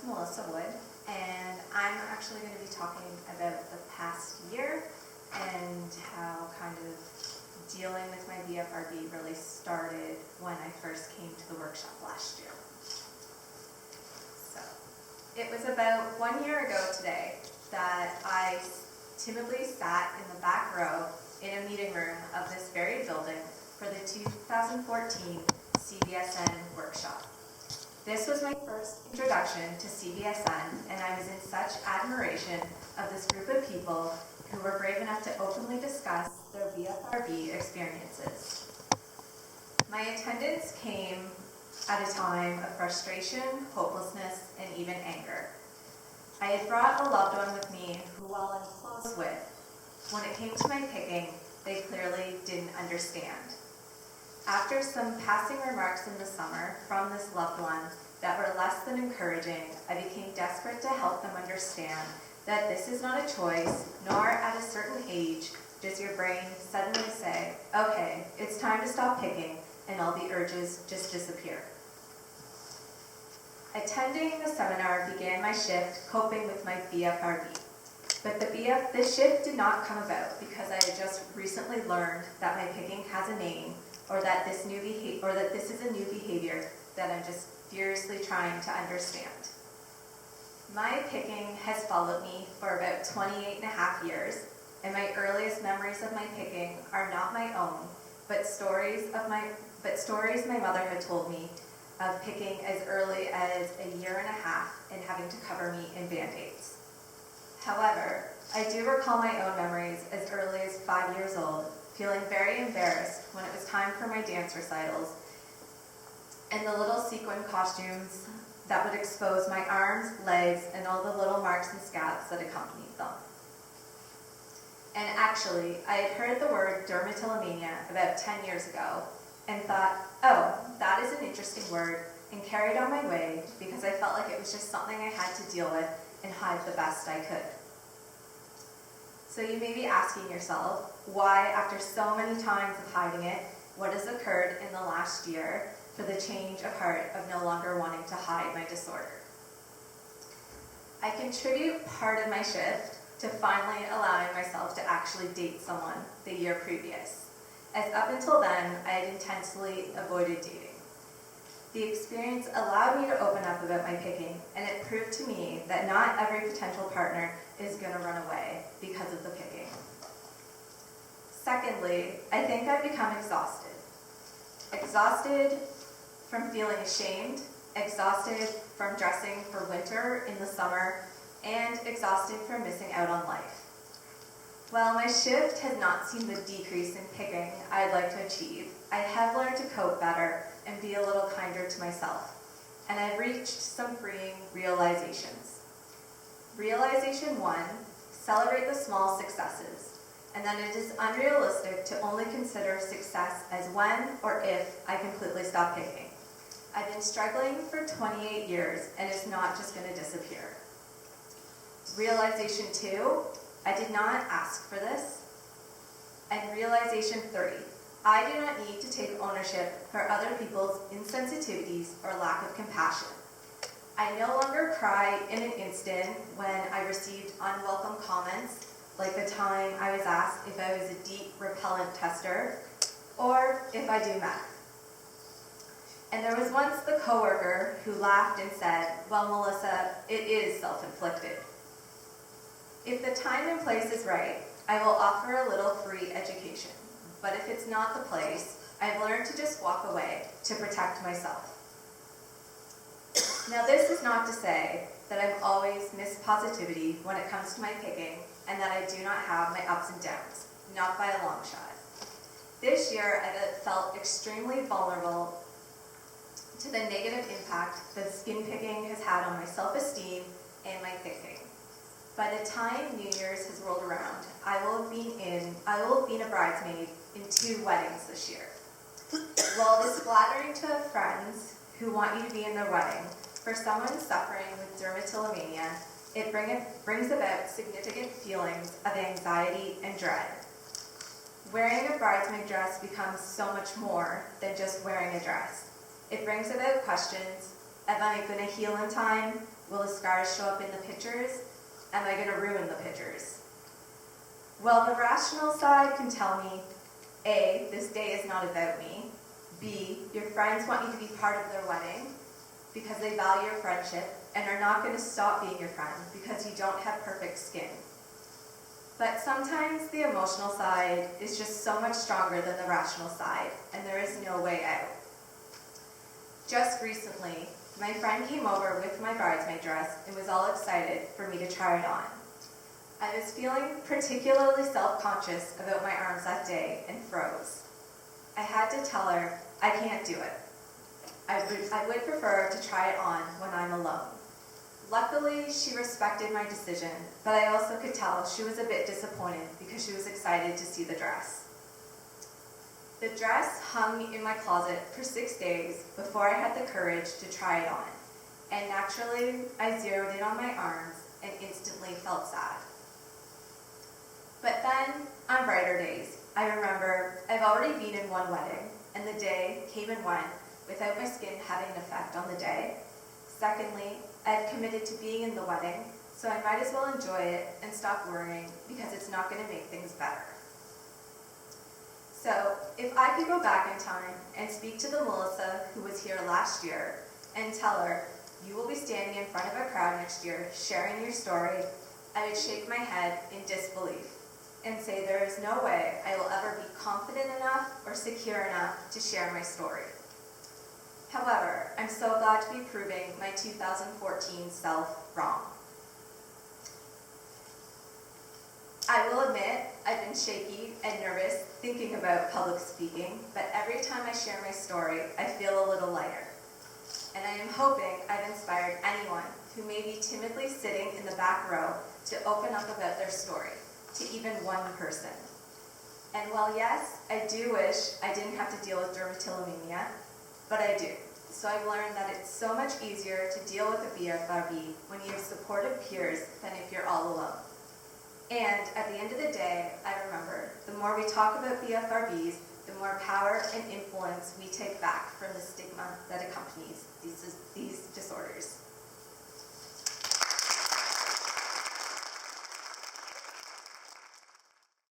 Melissa Wood, and I'm actually going to be talking about the past year and how kind of dealing with my BFRB really started when I first came to the workshop last year. So, it was about 1 year ago today that I timidly sat in the back row in a meeting room of this very building for the 2014 CBSN workshop. This was my first introduction to CBSN, and I was in such admiration of this group of people who were brave enough to openly discuss their BFRB experiences. My attendance came at a time of frustration, hopelessness, and even anger. I had brought a loved one with me who, while I'm close with, when it came to my picking, they clearly didn't understand. After some passing remarks in the summer from this loved one that were less than encouraging, I became desperate to help them understand that this is not a choice, nor at a certain age does your brain suddenly say, okay, it's time to stop picking, and all the urges just disappear. Attending the seminar began my shift coping with my BFRB. But this shift did not come about because I had just recently learned that my picking has a name, or that this is a new behavior that I'm just furiously trying to understand. My picking has followed me for about 28 and a half years, and my earliest memories of my picking are not my own, but stories my mother had told me of picking as early as a year and a half and having to cover me in Band-Aids. However, I do recall my own memories as early as 5 years old, feeling very embarrassed when it was time for my dance recitals and the little sequin costumes that would expose my arms, legs, and all the little marks and scabs that accompanied them. And actually, I had heard the word dermatillomania about 10 years ago and thought, oh, that is an interesting word, and carried on my way because I felt like it was just something I had to deal with and hide the best I could. So you may be asking yourself, why, after so many times of hiding it, what has occurred in the last year for the change of heart of no longer wanting to hide my disorder? I contribute part of my shift to finally allowing myself to actually date someone the year previous, as up until then, I had intensely avoided dating. The experience allowed me to open up about my picking, and it proved to me that not every potential partner is going to run away because of the picking. Secondly, I think I've become exhausted. Exhausted from feeling ashamed, exhausted from dressing for winter in the summer, and exhausted from missing out on life. While my shift has not seen the decrease in picking I'd like to achieve, I have learned to cope better and be a little kinder to myself, and I've reached some freeing realizations. Realization 1, celebrate the small successes, and that it is unrealistic to only consider success as when or if I completely stop picking. I've been struggling for 28 years, and it's not just going to disappear. Realization 2, I did not ask for this. And realization 3, I do not need to take ownership for other people's insensitivities or lack of compassion. I no longer cry in an instant when I received unwelcome comments, like the time I was asked if I was a deep repellent tester, or if I do meth. And there was once the coworker who laughed and said, well, Melissa, it is self-inflicted. If the time and place is right, I will offer a little free education. But if it's not the place, I've learned to just walk away to protect myself. Now, this is not to say that I've always missed positivity when it comes to my picking and that I do not have my ups and downs, not by a long shot. This year, I felt extremely vulnerable to the negative impact that skin picking has had on my self-esteem and my thinking. By the time New Year's has rolled around, I will have been a bridesmaid in 2 weddings this year. While it is flattering to have friends who want you to be in their wedding, for someone suffering with dermatillomania, it brings about significant feelings of anxiety and dread. Wearing a bridesmaid dress becomes so much more than just wearing a dress. It brings about questions Am I going to heal in time? Will the scars show up in the pictures? Am I going to ruin the pictures? Well, the rational side can tell me, A, this day is not about me. B, your friends want you to be part of their wedding because they value your friendship and are not going to stop being your friend because you don't have perfect skin. But sometimes the emotional side is just so much stronger than the rational side, and there is no way out. Just recently, my friend came over with my bridesmaid dress and was all excited for me to try it on. I was feeling particularly self-conscious about my arms that day and froze. I had to tell her, I can't do it. I would prefer to try it on when I'm alone. Luckily, she respected my decision, but I also could tell she was a bit disappointed because she was excited to see the dress. The dress hung in my closet for 6 days before I had the courage to try it on, and naturally, I zeroed in on my arms and instantly felt sad. But then, on brighter days, I remember I've already been in one wedding, and the day came and went without my skin having an effect on the day. Secondly, I've committed to being in the wedding, so I might as well enjoy it and stop worrying because it's not going to make things better. So, if I could go back in time and speak to the Melissa who was here last year and tell her, you will be standing in front of a crowd next year sharing your story, I would shake my head in disbelief and say there is no way I will ever be confident enough or secure enough to share my story. However, I'm so glad to be proving my 2014 self wrong. I will admit I've been shaky and nervous thinking about public speaking, but every time I share my story, I feel a little lighter. And I am hoping I've inspired anyone who may be timidly sitting in the back row to open up about their story, to even one person. And while yes, I do wish I didn't have to deal with dermatillomania, but I do. So I've learned that it's so much easier to deal with a BFRB when you have supportive peers than if you're all alone. And at the end of the day, I remember, the more we talk about BFRBs, the more power and influence we take back from the stigma that accompanies these disorders.